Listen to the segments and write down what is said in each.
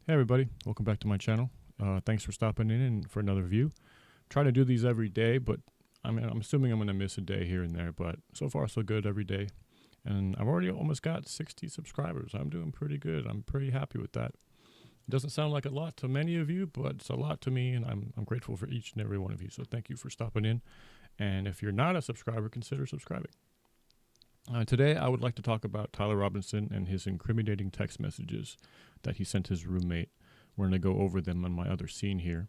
Hey everybody, welcome back to my channel. Thanks for stopping in and for another view. Try to do these every day, but I'm assuming I'm going to miss a day here and there, but so far so good every day. And I've already almost got 60 subscribers. I'm doing pretty good. I'm pretty happy with that. It doesn't sound like a lot to many of you, but it's a lot to me, and I'm grateful for each and every one of you. So thank you for stopping in. And if you're not a subscriber, consider subscribing. Today, I would like to talk about Tyler Robinson and his incriminating text messages that he sent his roommate. We're going to go over them on my other scene here.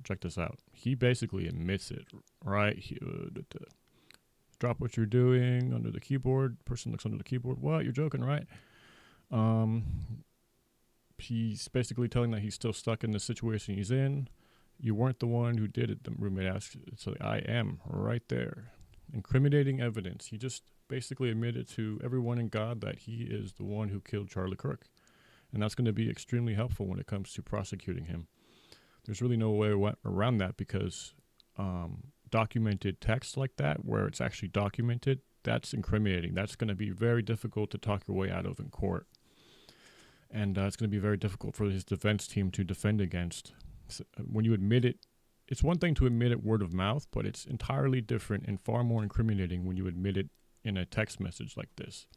Check this out. He basically admits it, right? Drop what you're doing under the keyboard. Person looks under the keyboard. What? You're joking, right? He's basically telling that he's still stuck in the situation he's in. You weren't the one who did it, the roommate asks. It's like, I am, right there. Incriminating evidence. He just basically admitted to everyone in God that he is the one who killed Charlie Kirk. And that's going to be extremely helpful when it comes to prosecuting him. There's really no way around that because documented text like that, where it's actually documented, that's incriminating. That's going to be very difficult to talk your way out of in court. And it's going to be very difficult for his defense team to defend against. When you admit it, it's one thing to admit it word of mouth, but it's entirely different and far more incriminating when you admit it in a text message like this,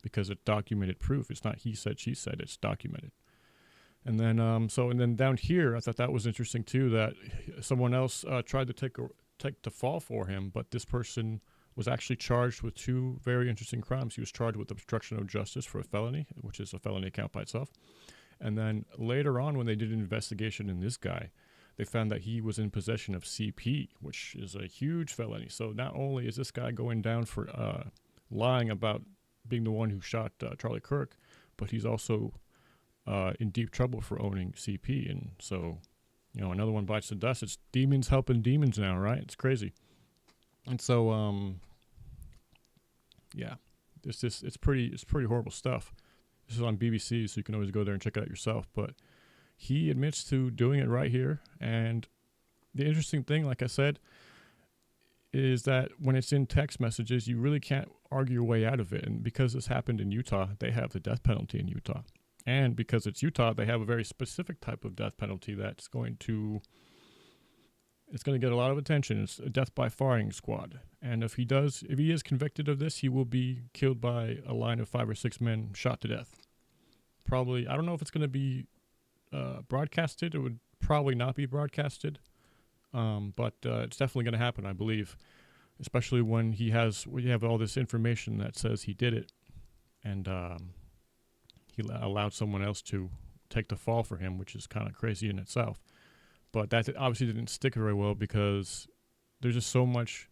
because it's documented proof. It's not he said, she said, it's documented. And then, and then down here, I thought that was interesting too, that someone else tried to take the fall for him, but this person was actually charged with two very interesting crimes. He was charged with obstruction of justice for a felony, which is a felony account by itself. And then later on, when they did an investigation in this guy, they found that he was in possession of CP, which is a huge felony. So not only is this guy going down for lying about being the one who shot Charlie Kirk, but he's also in deep trouble for owning CP. And so, another one bites the dust. It's demons helping demons now, right? It's crazy. And so, yeah, it's pretty horrible stuff. This is on BBC, so you can always go there and check it out yourself. But he admits to doing it right here. And the interesting thing, like I said, is that when it's in text messages, you really can't argue your way out of it. And because this happened in Utah, they have the death penalty in Utah. And because it's Utah, they have a very specific type of death penalty that's going to get a lot of attention. It's a death by firing squad. And if he is convicted of this, he will be killed by a line of 5 or 6 men shot to death. Probably, I don't know if it's going to be broadcasted. It would probably not be broadcasted, but it's definitely going to happen, I believe, especially when we have all this information that says he did it, and he allowed someone else to take the fall for him, which is kind of crazy in itself. But that obviously didn't stick very well because there's just so much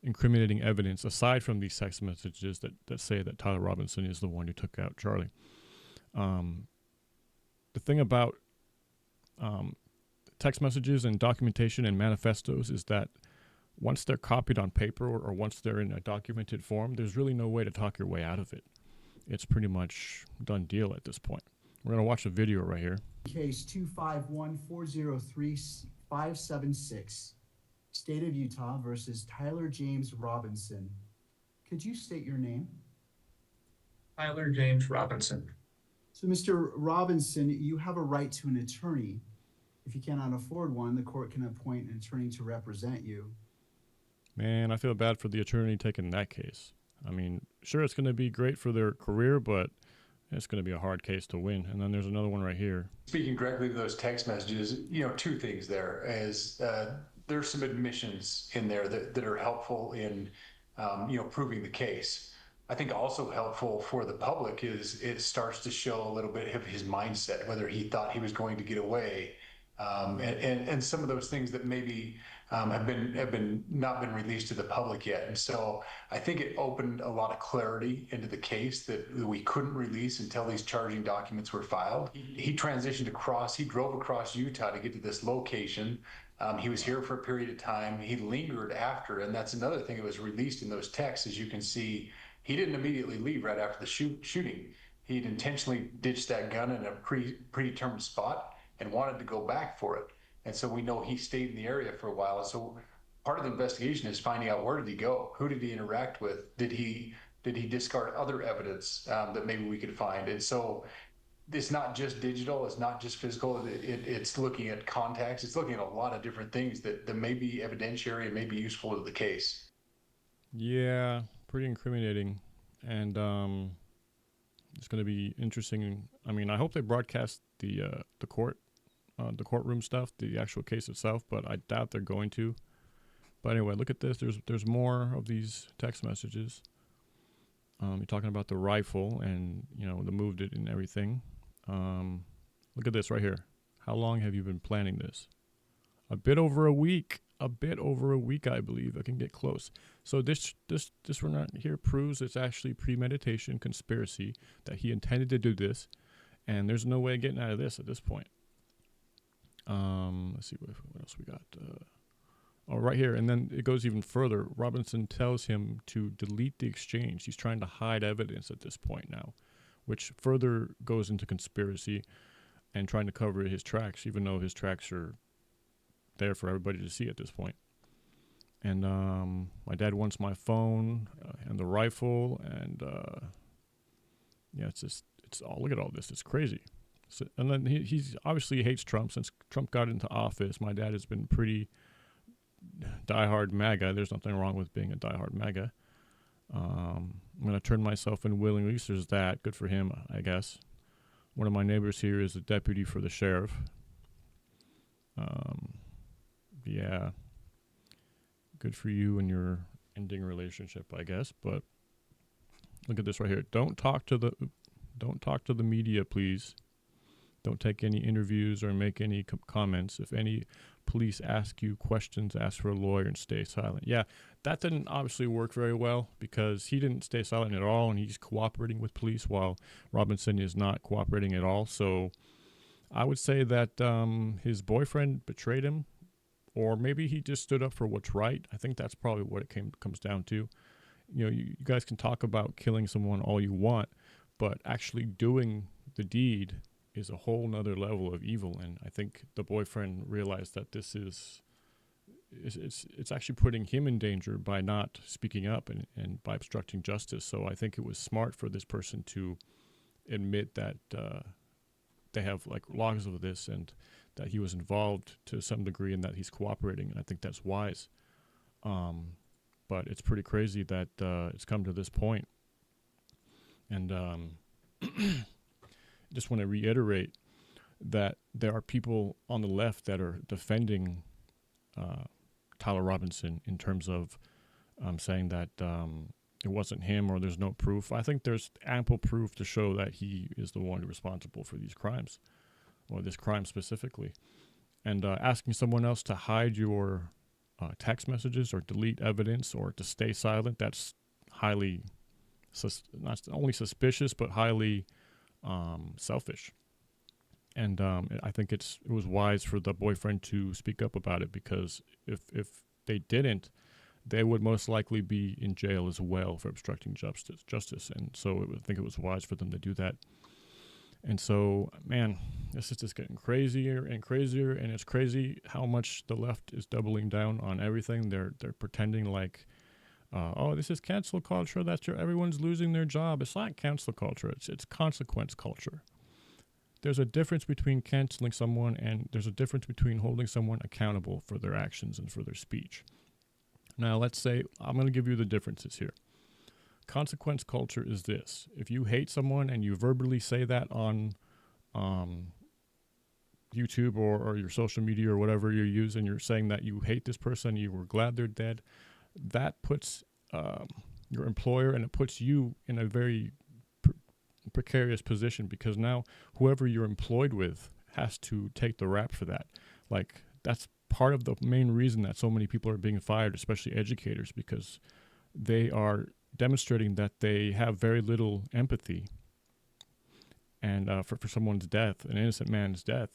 incriminating evidence aside from these text messages that say that Tyler Robinson is the one who took out Charlie. The thing about text messages and documentation and manifestos is that once they're copied on paper or once they're in a documented form, there's really no way to talk your way out of it. It's pretty much done deal at this point. We're going to watch a video right here. Case 251-403-576, State of Utah versus Tyler James Robinson. Could you state your name? Tyler James Robinson. So, Mr. Robinson, you have a right to an attorney. If you cannot afford one, the court can appoint an attorney to represent you. Man, I feel bad for the attorney taking that case. I mean, sure, it's going to be great for their career, but it's going to be a hard case to win. And then there's another one right here. Speaking directly to those text messages, two things there is there's some admissions in there that are helpful in, proving the case. I think also helpful for the public is it starts to show a little bit of his mindset, whether he thought he was going to get away, and some of those things that maybe have not been released to the public yet. And so I think it opened a lot of clarity into the case that we couldn't release until these charging documents were filed. He transitioned across, he drove across Utah to get to this location. He was here for a period of time. He lingered after, and that's another thing that was released in those texts. As you can see, he didn't immediately leave right after the shooting. He'd intentionally ditched that gun in a predetermined spot and wanted to go back for it. And so we know he stayed in the area for a while. So part of the investigation is finding out, where did he go? Who did he interact with? Did he discard other evidence that maybe we could find? And so it's not just digital, it's not just physical. It's looking at context. It's looking at a lot of different things that may be evidentiary and may be useful to the case. Yeah, pretty incriminating, and it's going to be interesting. I mean, I hope they broadcast the courtroom stuff, the actual case itself, but I doubt they're going to. But anyway, look at this. There's more of these text messages. You're talking about the rifle and the moved it and everything. Look at this right here. How long have you been planning this? A bit over a week. A bit over a week, I believe. I can get close. So this we're not here proves it's actually premeditation, conspiracy, that he intended to do this, and there's no way of getting out of this at this point. Let's see what else we got. Right here, and then it goes even further. Robinson tells him to delete the exchange. He's trying to hide evidence at this point now, which further goes into conspiracy and trying to cover his tracks, even though his tracks are there for everybody to see at this point. And my dad wants my phone and the rifle, and it's all. Look at all this. It's crazy. So, and then he's obviously hates Trump since Trump got into office. My dad has been pretty diehard MAGA. There's nothing wrong with being a diehard MAGA. I'm going to turn myself in willingly. So there's that. Good for him, I guess. One of my neighbors here is a deputy for the sheriff. Yeah. Good for you and your ending relationship, I guess. But look at this right here. Don't talk to the media, please. Don't take any interviews or make any comments. If any police ask you questions, ask for a lawyer and stay silent. Yeah, that didn't obviously work very well because he didn't stay silent at all, and he's cooperating with police while Robinson is not cooperating at all. So I would say that his boyfriend betrayed him, or maybe he just stood up for what's right. I think that's probably what it comes down to. You guys can talk about killing someone all you want, but actually doing the deed is a whole nother level of evil. And I think the boyfriend realized that this is it's actually putting him in danger by not speaking up and by obstructing justice. So I think it was smart for this person to admit that they have like logs of this and that he was involved to some degree and that he's cooperating. And I think that's wise. But it's pretty crazy that it's come to this point. And just want to reiterate that there are people on the left that are defending Tyler Robinson in terms of saying that it wasn't him or there's no proof. I think there's ample proof to show that he is the one responsible for these crimes, or this crime specifically. And asking someone else to hide your text messages or delete evidence or to stay silent, that's highly, not only suspicious, but highly selfish. And I think it was wise for the boyfriend to speak up about it, because if they didn't, they would most likely be in jail as well for obstructing justice. And so I think it was wise for them to do that. And so, man, this is just getting crazier and crazier, and it's crazy how much the left is doubling down on everything. They're pretending like, this is cancel culture. Everyone's losing their job. It's not cancel culture. It's consequence culture. There's a difference between canceling someone and there's a difference between holding someone accountable for their actions and for their speech. Now, let's say I'm going to give you the differences here. Consequence culture is this. If you hate someone and you verbally say that on YouTube or your social media or whatever you use, and you're saying that you hate this person, you were glad they're dead, that puts your employer and it puts you in a very precarious position, because now whoever you're employed with has to take the rap for that. Like, that's part of the main reason that so many people are being fired, especially educators, because they are demonstrating that they have very little empathy and for someone's death, an innocent man's death,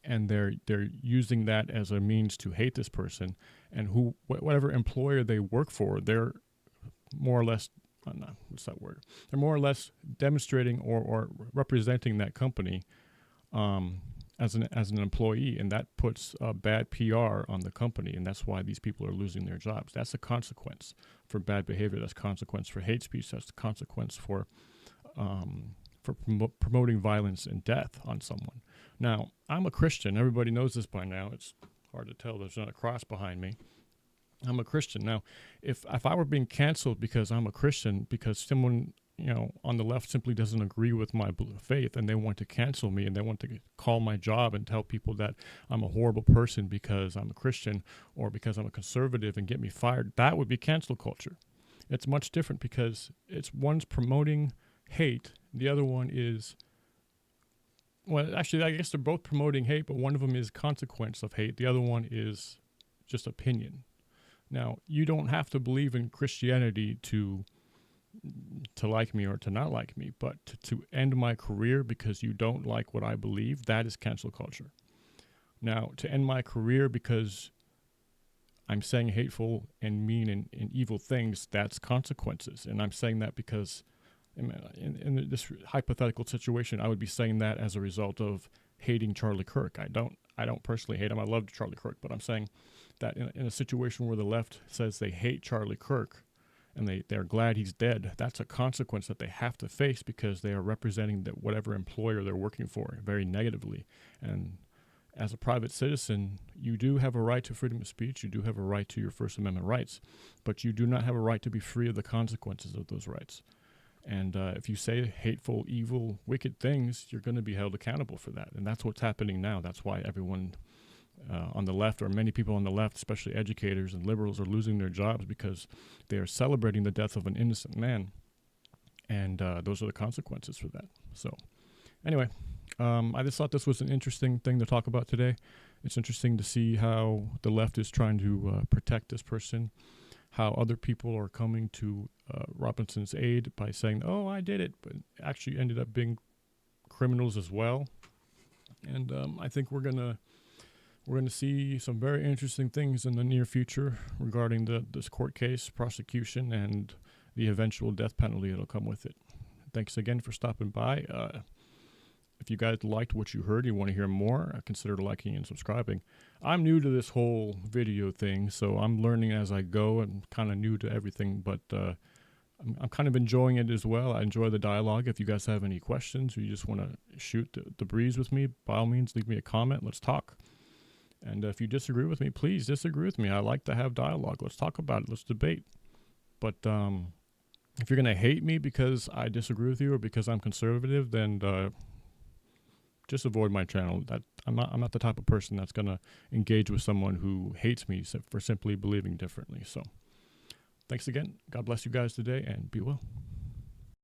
and they're using that as a means to hate this person, and whatever employer they work for, they're more or less they're more or less demonstrating or representing that company as an employee, and that puts bad PR on the company, and that's why these people are losing their jobs. That's a consequence for bad behavior. That's a consequence for hate speech. That's a consequence for for promoting violence and death on someone. Now, I'm a Christian. Everybody knows this by now. It's hard to tell. There's not a cross behind me. I'm a Christian. Now, if I were being canceled because I'm a Christian, because someone, on the left simply doesn't agree with my faith and they want to cancel me and they want to call my job and tell people that I'm a horrible person because I'm a Christian or because I'm a conservative and get me fired, that would be cancel culture. It's much different because one's promoting hate. The other one is, well, actually, I guess they're both promoting hate, but one of them is consequence of hate. The other one is just opinion. Now, you don't have to believe in Christianity to like me or to not like me, but to end my career because you don't like what I believe, that is cancel culture. Now, to end my career because I'm saying hateful and mean and evil things, that's consequences. And I'm saying that because in this hypothetical situation, I would be saying that as a result of hating Charlie Kirk. I don't personally hate him. I love Charlie Kirk, but I'm saying that in a situation where the left says they hate Charlie Kirk and they're glad he's dead, that's a consequence that they have to face because they are representing whatever employer they're working for very negatively. And as a private citizen, you do have a right to freedom of speech. You do have a right to your First Amendment rights, but you do not have a right to be free of the consequences of those rights. And if you say hateful, evil, wicked things, you're going to be held accountable for that. And that's what's happening now. That's why everyone on the left, or many people on the left, especially educators and liberals, are losing their jobs because they are celebrating the death of an innocent man. And those are the consequences for that. So anyway, I just thought this was an interesting thing to talk about today. It's interesting to see how the left is trying to protect this person, how other people are coming to Robinson's aid by saying, oh, I did it, but actually ended up being criminals as well. And I think we're gonna see some very interesting things in the near future regarding this court case, prosecution, and the eventual death penalty that'll come with it. Thanks again for stopping by. If you guys liked what you heard, you want to hear more, consider liking and subscribing. I'm new to this whole video thing, so I'm learning as I go and kind of new to everything, but I'm kind of enjoying it as well. I enjoy the dialogue. If you guys have any questions or you just want to shoot the breeze with me, by all means, leave me a comment. Let's talk. And if you disagree with me, please disagree with me. I like to have dialogue. Let's talk about it. Let's debate. But if you're going to hate me because I disagree with you or because I'm conservative, then just avoid my channel. That I'm not the type of person that's going to engage with someone who hates me for simply believing differently. So thanks again. God bless you guys today, and be well.